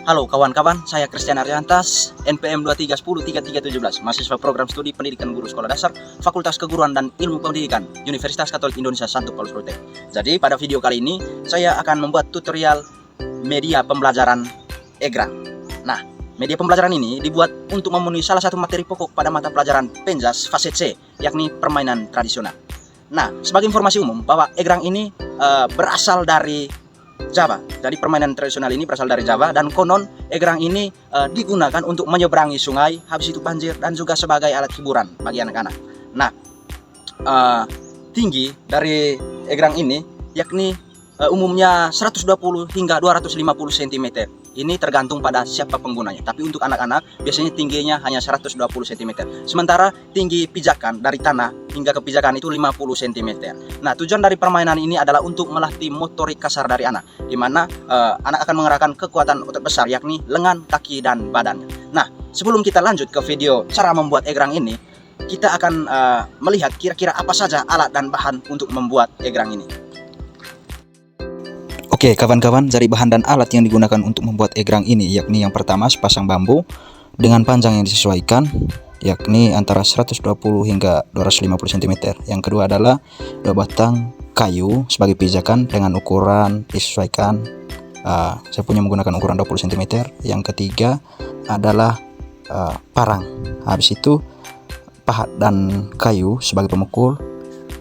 Halo kawan-kawan, saya Christian Ariantas, NPM 23103317, mahasiswa program studi pendidikan guru sekolah dasar, Fakultas Keguruan dan Ilmu Pendidikan, Universitas Katolik Indonesia Santo Paulus Rote. Jadi pada video kali ini, saya akan membuat tutorial media pembelajaran EGRA. Nah, media pembelajaran ini dibuat untuk memenuhi salah satu materi pokok pada mata pelajaran Penjas Fase C, yakni permainan tradisional. Nah, sebagai informasi umum bahwa EGRA ini berasal dari Java. Jadi permainan tradisional ini berasal dari Java dan konon egrang ini digunakan untuk menyeberangi sungai, habis itu banjir dan juga sebagai alat hiburan bagi anak-anak. Nah, tinggi dari egrang ini yakni umumnya 120 hingga 250 cm. Ini tergantung pada siapa penggunanya. Tapi untuk anak-anak biasanya tingginya hanya 120 cm. Sementara tinggi pijakan dari tanah hingga ke pijakan itu 50 cm. Nah, tujuan dari permainan ini adalah untuk melatih motorik kasar dari anak, di mana anak akan mengerahkan kekuatan otot besar yakni lengan, kaki, dan badannya. Nah, sebelum kita lanjut ke video cara membuat egrang ini, kita akan melihat kira-kira apa saja alat dan bahan untuk membuat egrang ini. Oke kawan-kawan, dari bahan dan alat yang digunakan untuk membuat egrang ini yakni yang pertama sepasang bambu dengan panjang yang disesuaikan yakni antara 120 hingga 250 cm. Yang kedua adalah 2 batang kayu sebagai pijakan dengan ukuran disesuaikan. Saya punya menggunakan ukuran 20 cm. Yang ketiga adalah parang. Habis itu pahat dan kayu sebagai pemukul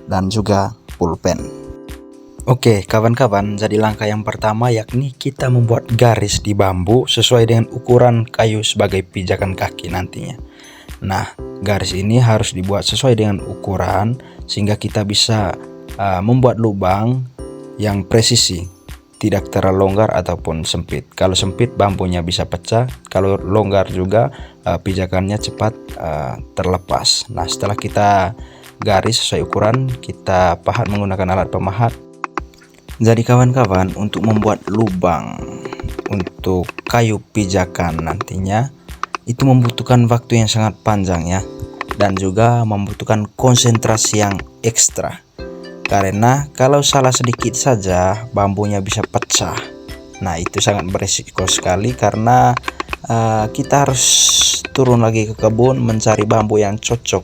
dan juga pulpen. Oke kawan-kawan, jadi langkah yang pertama yakni kita membuat garis di bambu sesuai dengan ukuran kayu sebagai pijakan kaki nantinya. Nah, garis ini harus dibuat sesuai dengan ukuran sehingga kita bisa membuat lubang yang presisi, tidak terlalu longgar ataupun sempit. Kalau sempit bambunya bisa pecah, kalau longgar juga pijakannya cepat terlepas. Nah, setelah kita garis sesuai ukuran, kita pahat menggunakan alat pemahat. Jadi kawan-kawan, untuk membuat lubang untuk kayu pijakan nantinya itu membutuhkan waktu yang sangat panjang ya, dan juga membutuhkan konsentrasi yang ekstra, karena kalau salah sedikit saja bambunya bisa pecah. Nah, itu sangat berisiko sekali karena kita harus turun lagi ke kebun mencari bambu yang cocok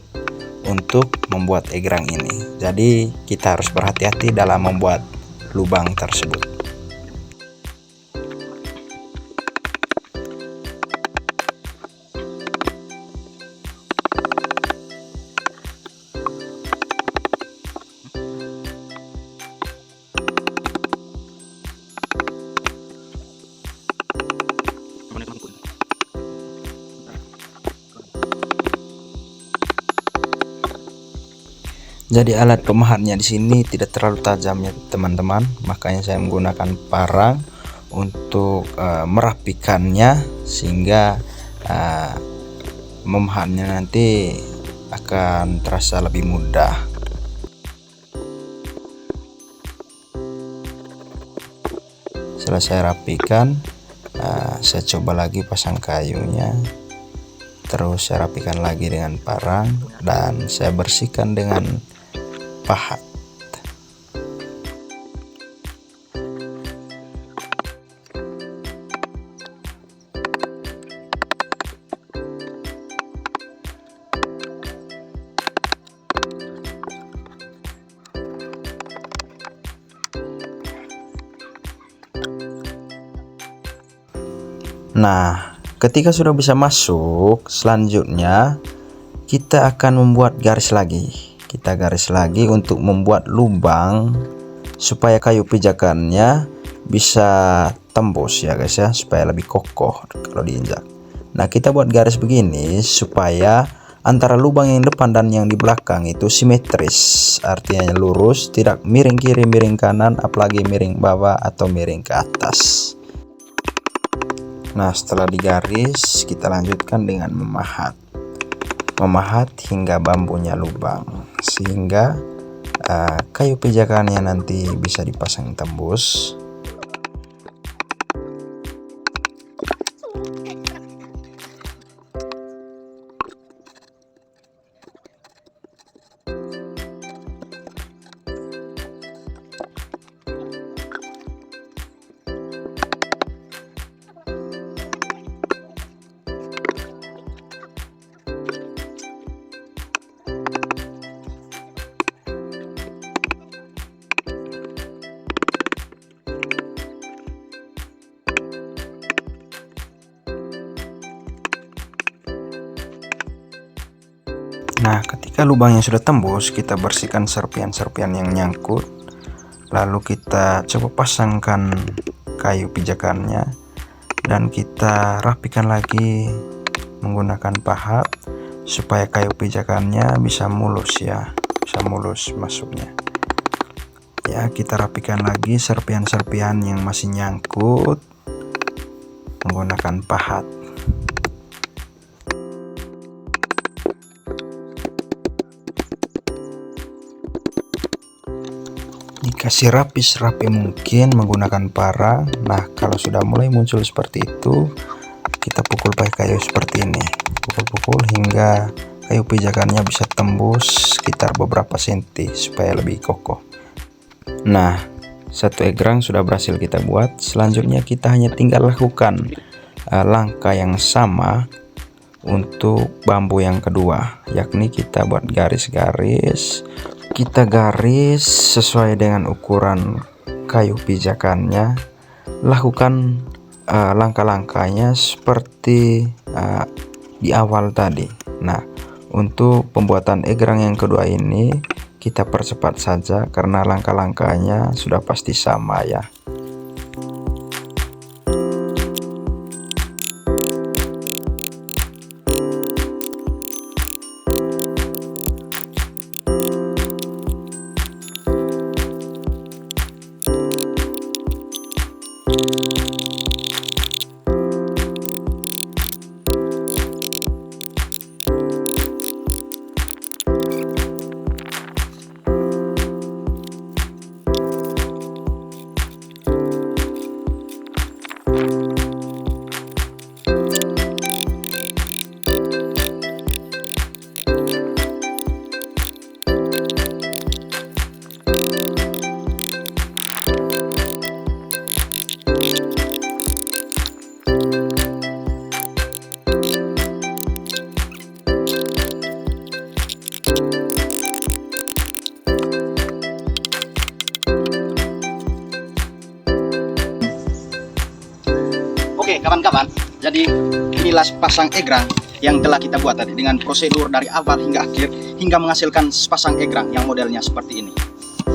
untuk membuat egrang ini. Jadi kita harus berhati-hati dalam membuat lubang tersebut. Jadi alat pemahatnya di sini tidak terlalu tajam ya teman-teman, makanya saya menggunakan parang untuk merapikannya sehingga memahatnya nanti akan terasa lebih mudah. Setelah saya rapikan, saya coba lagi pasang kayunya. Terus saya rapikan lagi dengan parang dan saya bersihkan dengan pahat. Nah, ketika sudah bisa masuk, selanjutnya kita akan membuat garis lagi. Kita garis lagi untuk membuat lubang supaya kayu pijakannya bisa tembus ya guys ya, supaya lebih kokoh kalau diinjak. Nah, kita buat garis begini supaya antara lubang yang depan dan yang di belakang itu simetris, artinya lurus, tidak miring kiri, miring kanan, apalagi miring bawah atau miring ke atas. Nah, setelah digaris, kita lanjutkan dengan memahat. Memahat hingga bambunya lubang, sehingga kayu pijakannya nanti bisa dipasang tembus. Nah, ketika lubangnya sudah tembus, kita bersihkan serpian-serpian yang nyangkut. Lalu kita coba pasangkan kayu pijakannya dan kita rapikan lagi menggunakan pahat supaya kayu pijakannya bisa mulus ya, bisa mulus masuknya. Ya, kita rapikan lagi serpian-serpian yang masih nyangkut menggunakan pahat. Dikasih rapi serapi mungkin menggunakan parang. Nah, kalau sudah mulai muncul seperti itu, kita pukul pakai kayu seperti ini, pukul-pukul hingga kayu pijakannya bisa tembus sekitar beberapa senti supaya lebih kokoh. Nah, satu egrang sudah berhasil kita buat. Selanjutnya kita hanya tinggal lakukan langkah yang sama untuk bambu yang kedua, yakni kita buat garis-garis. Kita garis sesuai dengan ukuran kayu pijakannya. Lakukan langkah-langkahnya seperti di awal tadi. Nah, untuk pembuatan egrang yang kedua ini kita percepat saja karena langkah-langkahnya sudah pasti sama ya. Oke kawan-kawan, jadi inilah sepasang egrang yang telah kita buat tadi dengan prosedur dari awal hingga akhir hingga menghasilkan sepasang egrang yang modelnya seperti ini.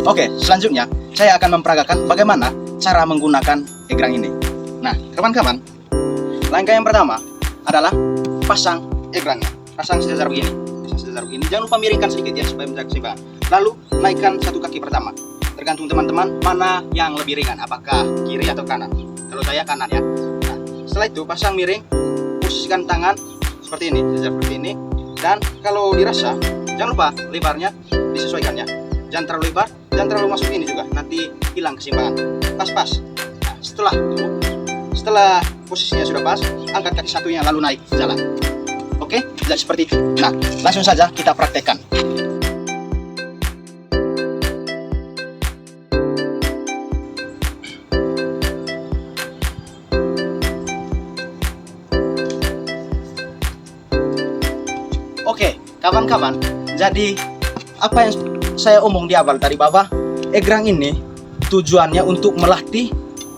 Oke, selanjutnya saya akan memperagakan bagaimana cara menggunakan egrang ini. Nah kawan-kawan, langkah yang pertama adalah pasang egrangnya, pasang sejajar begini, jangan lupa miringkan sedikit ya supaya menjaga keseimbangan. Lalu naikkan satu kaki pertama, tergantung teman-teman mana yang lebih ringan, apakah kiri atau kanan. Kalau saya kanan ya. Setelah itu pasang miring, posisikan tangan seperti ini, seperti ini. Dan kalau dirasa, jangan lupa lebarnya disesuaikan ya. Jangan terlalu lebar, jangan terlalu masuk ini juga, nanti hilang keseimbangan. Pas-pas. Nah, setelah posisinya sudah pas, angkat kaki satunya lalu naik jalan. Oke, jadi seperti itu. Nah, langsung saja kita praktekkan. Oke, kawan-kawan, jadi apa yang saya omong di awal tadi bahwa egrang ini tujuannya untuk melatih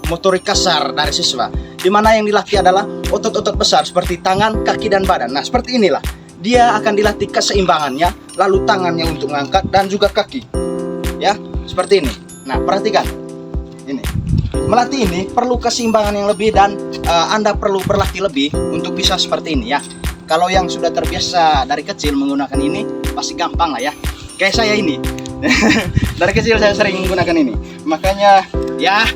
motorik kasar dari siswa, dimana yang dilatih adalah otot-otot besar seperti tangan, kaki, dan badan. Nah, seperti inilah dia akan dilatih keseimbangannya, lalu tangannya untuk mengangkat dan juga kaki ya, seperti ini. Nah, perhatikan ini, melatih ini perlu keseimbangan yang lebih dan Anda perlu berlatih lebih untuk bisa seperti ini ya. Kalau yang sudah terbiasa dari kecil menggunakan ini pasti gampang lah ya. Kayak saya ini dari kecil saya sering menggunakan ini. Makanya ya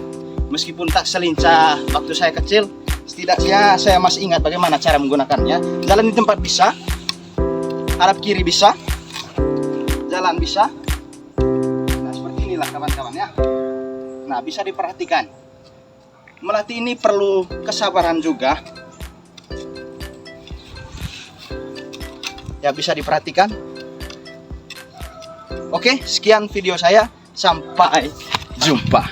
meskipun tak selincah waktu saya kecil, setidaknya saya masih ingat bagaimana cara menggunakannya. Jalan di tempat bisa, hadap kiri bisa, jalan bisa. Nah seperti inilah kawan-kawan ya. Nah bisa diperhatikan, melatih ini perlu kesabaran juga ya, bisa diperhatikan. Oke, sekian video saya, sampai jumpa.